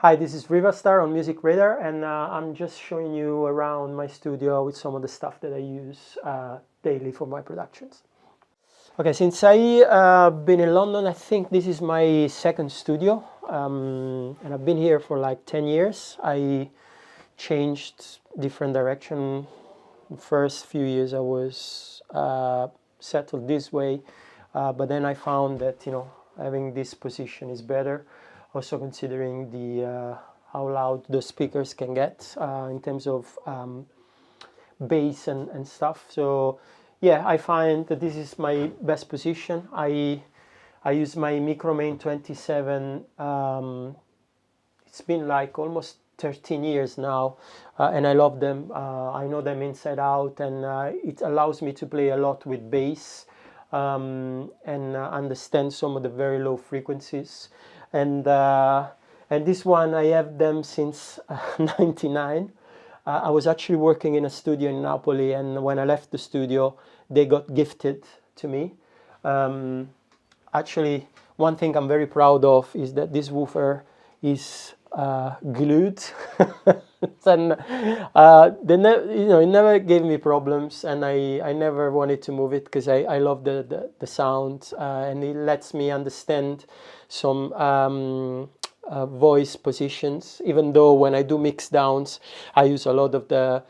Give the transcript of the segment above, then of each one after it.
Hi, this is Riva Starr on Music Radar, and I'm just showing you around my studio with some of the stuff that I use daily for my productions. Okay, since I've been in London, I think this is my second studio, and I've been here for like 10 years. I changed different direction. The first few years I was settled this way, but then I found that, having this position is better. Also considering the how loud the speakers can get in terms of bass and stuff. So yeah, I find that this is my best position. I use my Micromain 27. It's been like almost 13 years now, and I love them. I know them inside out, and it allows me to play a lot with bass and understand some of the very low frequencies. And this one, I have them since '99. I was actually working in a studio in Napoli, and when I left the studio, they got gifted to me. Actually, one thing I'm very proud of is that this woofer is glued, and it never gave me problems, and I never wanted to move it because I love the sound, and it lets me understand some voice positions, even though when I do mix downs I use a lot of the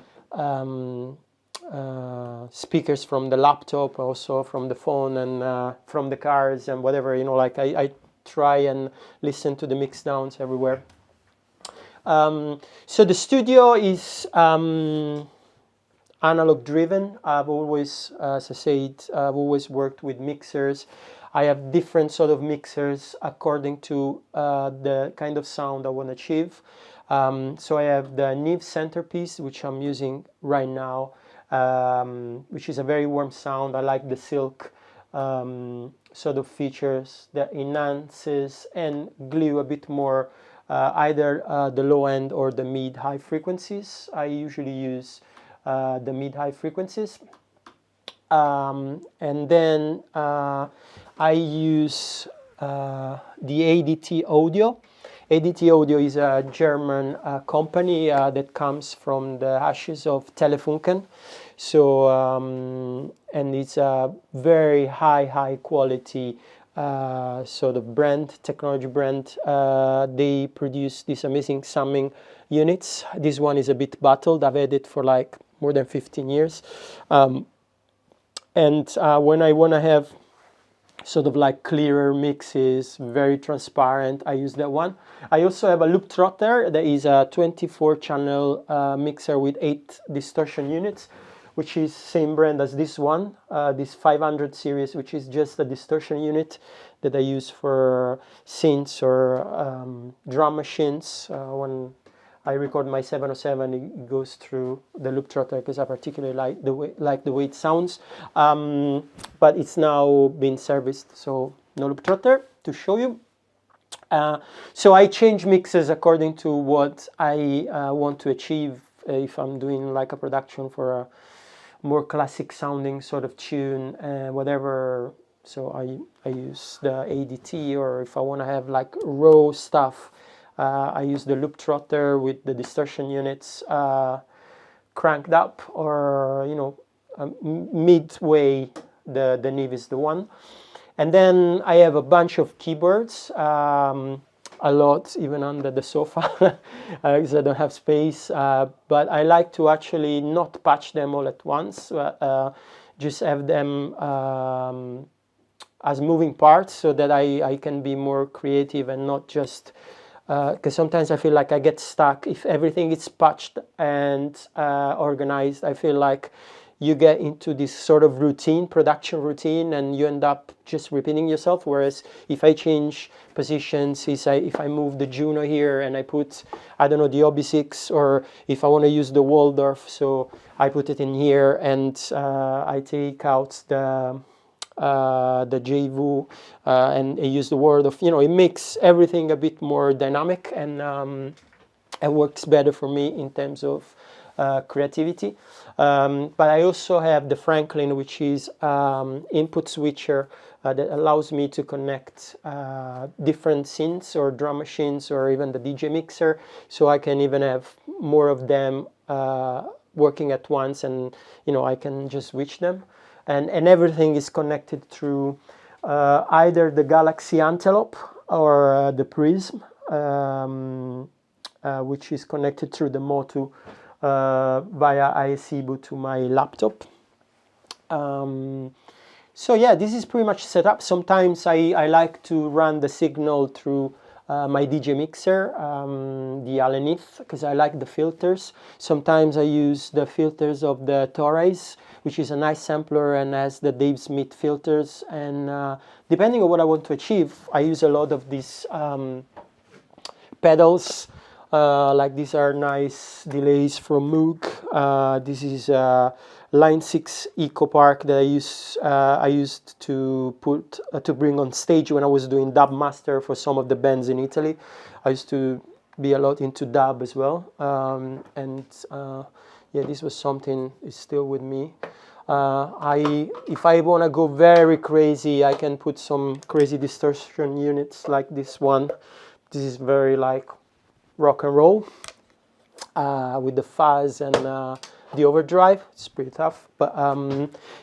speakers from the laptop, also from the phone, and from the cars and whatever, like I try and listen to the mix downs everywhere. So the studio is analog driven. I've always, as I said, I've always worked with mixers. I have different sort of mixers according to the kind of sound I want to achieve. So I have the Neve centerpiece, which I'm using right now, which is a very warm sound. I like the silk sort of features that enhances and glue a bit more either the low end or the mid-high frequencies. I usually use the mid-high frequencies. And then I use the ADT Audio. ADT Audio is a German company that comes from the ashes of Telefunken. So, and it's a very high quality sort of brand, technology brand. They produce these amazing summing units. This one is a bit battled. I've had it for like more than 15 years. And when I want to have sort of like clearer mixes, very transparent, I use that one. I also have a loop trotter that is a 24 channel mixer with 8 distortion units, which is same brand as this one, this 500 series, which is just a distortion unit that I use for synths or drum machines. When I record my 707, it goes through the loop trotter because I particularly like the way it sounds. But it's now been serviced, so no loop trotter to show you. So I change mixes according to what I want to achieve. If I'm doing like a production for a more classic sounding sort of tune, whatever. So I use the ADT, or if I want to have like raw stuff, I use the loop trotter with the distortion units cranked up, or midway the Neve is the one. And then I have a bunch of keyboards, a lot even under the sofa because I don't have space, but I like to actually not patch them all at once, just have them as moving parts so that I can be more creative and not just because sometimes I feel like I get stuck if everything is patched and organized. I feel like you get into this sort of routine, production routine, and you end up just repeating yourself. Whereas if I change positions, if I move the Juno here and I put, I don't know, the OB6, or if I want to use the Waldorf, so I put it in here, and I take out the JVU and I use the word of, it makes everything a bit more dynamic, and it works better for me in terms of creativity. But I also have the Franklin, which is input switcher that allows me to connect different synths or drum machines or even the DJ mixer, so I can even have more of them working at once, and I can just switch them, and everything is connected through either the Galaxy Antelope or the Prism, which is connected through the Motu via ISIBU to my laptop. So yeah, this is pretty much set up. Sometimes I like to run the signal through my DJ mixer, the alias, because I like the filters. Sometimes I use the filters of the Torres, which is a nice sampler and has the Dave Smith filters. And depending on what I want to achieve, I use a lot of these pedals. Like these are nice delays from Moog. This is Line 6 Eco Park that I used to put to bring on stage when I was doing dub master for some of the bands in Italy. I used to be a lot into dub as well, and yeah, this was something is still with me. If I want to go very crazy, I can put some crazy distortion units like this one. This is very like rock and roll with the fuzz and the overdrive. It's pretty tough, but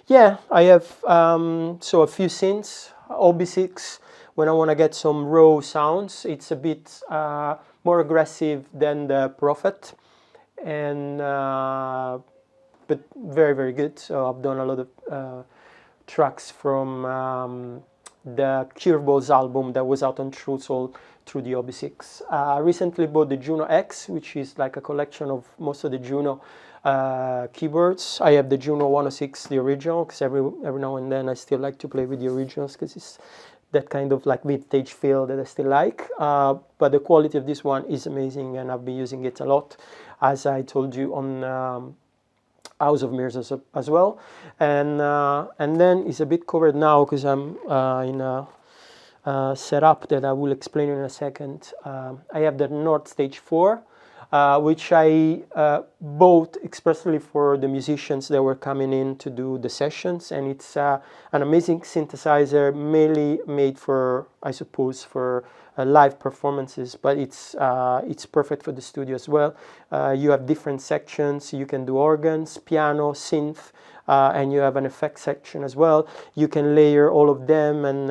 yeah, I have so a few synths, OB6 when I want to get some raw sounds. It's a bit more aggressive than the Prophet, and but very, very good. So I've done a lot of tracks from the Curveballs album that was out on True Soul through the OB6. I recently bought the Juno X, which is like a collection of most of the Juno keyboards. I have the Juno 106, the original, because every now and then I still like to play with the originals, because it's that kind of like vintage feel that I still like. But the quality of this one is amazing, and I've been using it a lot, as I told you on House of Mirrors as well. And then it's a bit covered now because I'm in a setup that I will explain in a second. I have the Nord Stage 4, which I bought expressly for the musicians that were coming in to do the sessions, and it's an amazing synthesizer, mainly made for, I suppose, for live performances, but it's perfect for the studio as well. You have different sections. You can do organs, piano, synth, and you have an effect section as well. You can layer all of them, and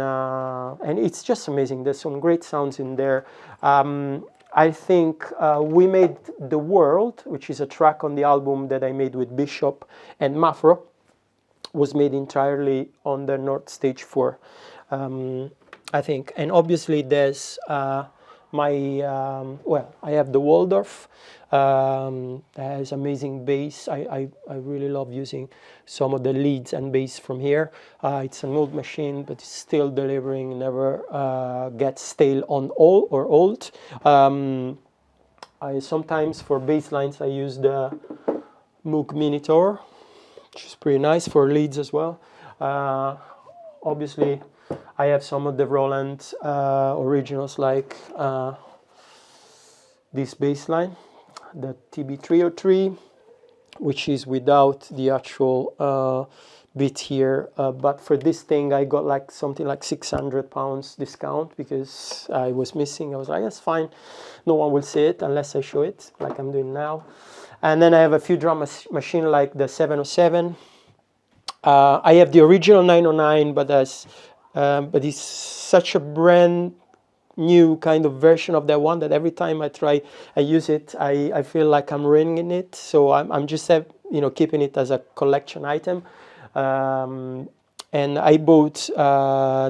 it's just amazing. There's some great sounds in there. I think We Made the World, which is a track on the album that I made with Bishop and Mafro, was made entirely on the Nord Stage 4, I think. And obviously there's well, I have the Waldorf, that has amazing bass. I really love using some of the leads and bass from here. It's an old machine, but it's still delivering, never gets stale on old. I sometimes, for bass lines, I use the Moog Minitor, which is pretty nice for leads as well. Obviously, I have some of the Roland originals, like this bass line, the TB303, which is without the actual bit here. But for this thing, I got like something like £600 discount because I was missing. I was like, that's fine. No one will see it unless I show it, like I'm doing now. And then I have a few drum machine like the 707. I have the original 909, but it's such a brand new kind of version of that one that every time I use it, I feel like I'm ruining it. So I'm just keeping it as a collection item. And I bought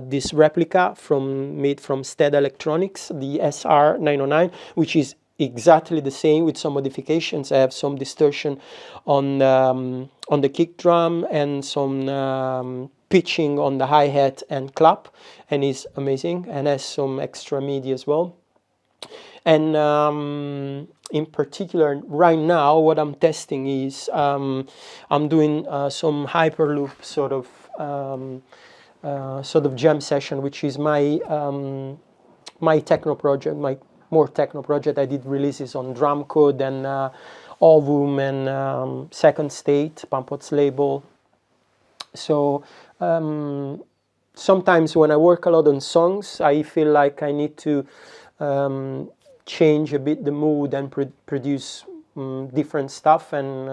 this replica made from Stead Electronics, the SR 909, which is exactly the same with some modifications. I have some distortion on the kick drum and some pitching on the hi-hat and clap, and it's amazing, and has some extra MIDI as well. And in particular, right now, what I'm testing is I'm doing some hyperloop sort of jam session, which is my my techno project, my more techno project. I did releases on Drum Code and Ovum and Second State, Pampot's label. So sometimes when I work a lot on songs, I feel like I need to change a bit the mood and produce different stuff. And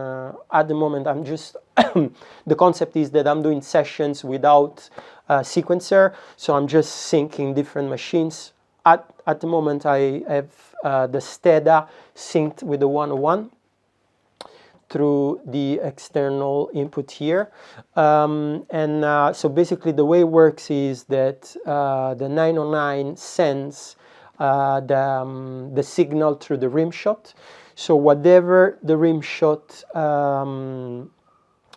at the moment, I'm just the concept is that I'm doing sessions without a sequencer, so I'm just syncing different machines. At the moment, I have the Steda synced with the 101 through the external input here. So basically the way it works is that the 909 sends the signal through the rim shot. So whatever the rim shot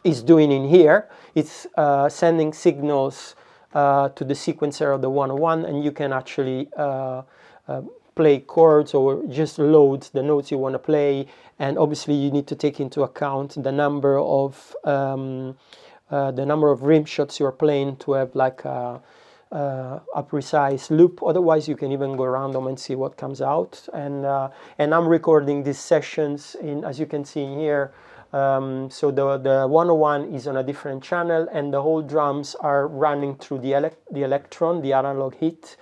is doing in here, it's sending signals to the sequencer of the 101, and you can actually play chords or just load the notes you want to play. And obviously you need to take into account the number of rim shots you're playing to have like a precise loop. Otherwise you can even go random and see what comes out. And I'm recording these sessions in, as you can see in here, so the 101 is on a different channel, and the whole drums are running through the Electron, the analog hit,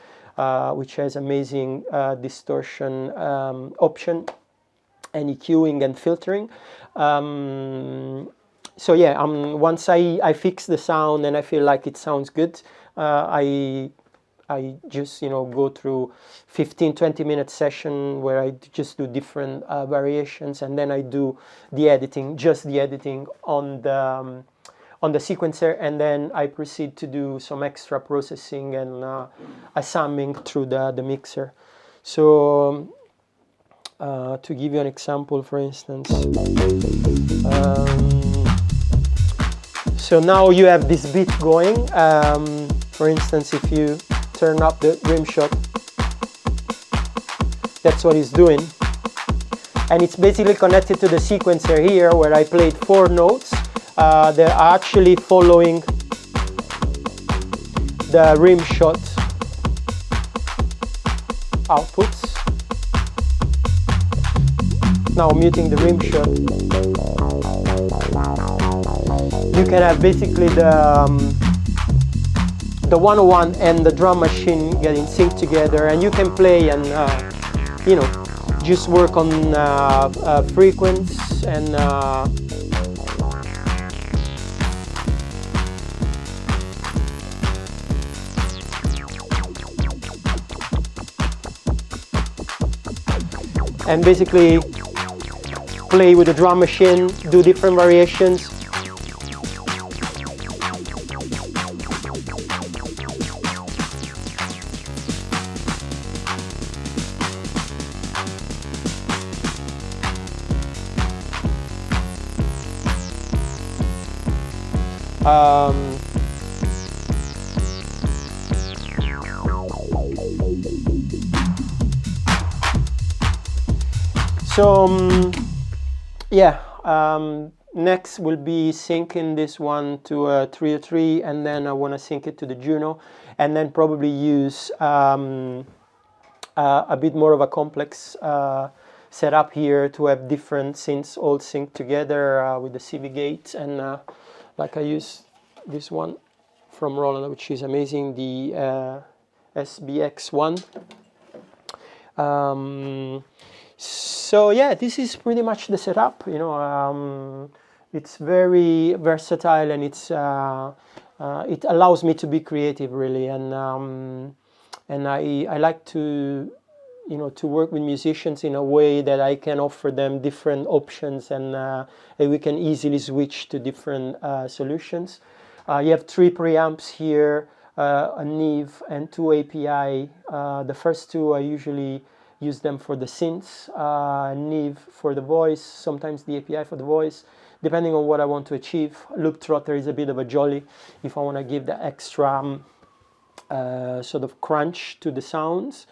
which has amazing distortion option and EQing and filtering. So yeah, once I fix the sound and I feel like it sounds good, I just go through 15-20 minute session where I just do different variations, and then I do the editing, just the editing on the sequencer, and then I proceed to do some extra processing and a summing through the mixer. So to give you an example, for instance, so now you have this beat going. For instance, if you turn up the rim shot, that's what it's doing. And it's basically connected to the sequencer here, where I played 4 notes. They're actually following the rim shot outputs. Now muting the rim shot. You can have basically the 101 and the drum machine getting synced together, and you can play and just work on frequencies and basically play with the drum machine, do different variations. Next will be syncing this one to a 303, and then I want to sync it to the Juno, and then probably use a bit more of a complex setup here to have different synths all synced together with the CV gates. And like I use this one from Roland, which is amazing, the SBX1. So yeah, this is pretty much the setup. It's very versatile, and it allows me to be creative, really. And I like to to work with musicians in a way that I can offer them different options, and we can easily switch to different solutions. You have 3 preamps here, a Neve and 2 API. The first 2 I usually use them for the synths, Neve for the voice, sometimes the API for the voice, depending on what I want to achieve. Loop trotter is a bit of a jolly if I want to give the extra sort of crunch to the sounds.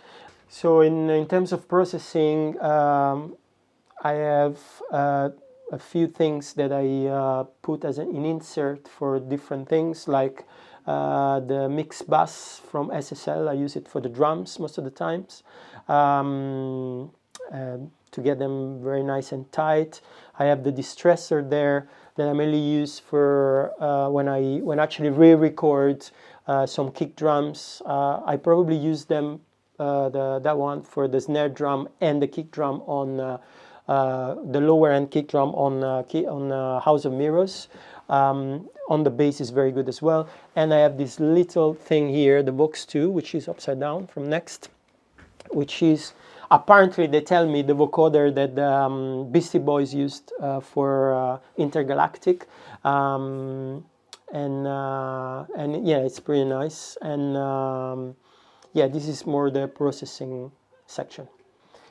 So in terms of processing, I have a few things that I put as an insert for different things, like the mix bus from SSL. I use it for the drums most of the times, to get them very nice and tight. I have the distressor there that I mainly use for when I actually re-record some kick drums. I probably use them, that one, for the snare drum and the kick drum on the lower end kick drum on House of Mirrors. On the bass is very good as well. And I have this little thing here, the Vox 2, which is upside down from Next, which is apparently, they tell me, the vocoder that the Beastie Boys used for Intergalactic. And yeah, it's pretty nice. And yeah, this is more the processing section.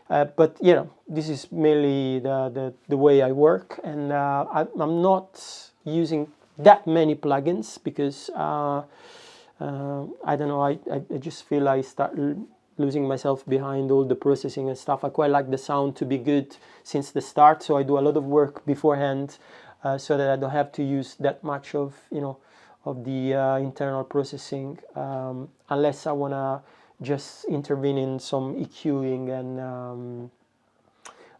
But you know, this is mainly the way I work, and I'm not using that many plugins because I don't know, I just feel I start losing myself behind all the processing and stuff. I quite like the sound to be good since the start, so I do a lot of work beforehand so that I don't have to use that much of, you know, of the internal processing, unless I want to just intervene in some EQing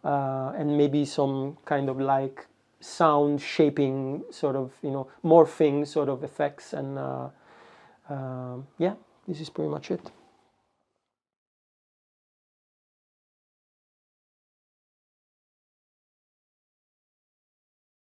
and maybe some kind of like sound shaping sort of, you know, morphing sort of effects. And yeah, this is pretty much it.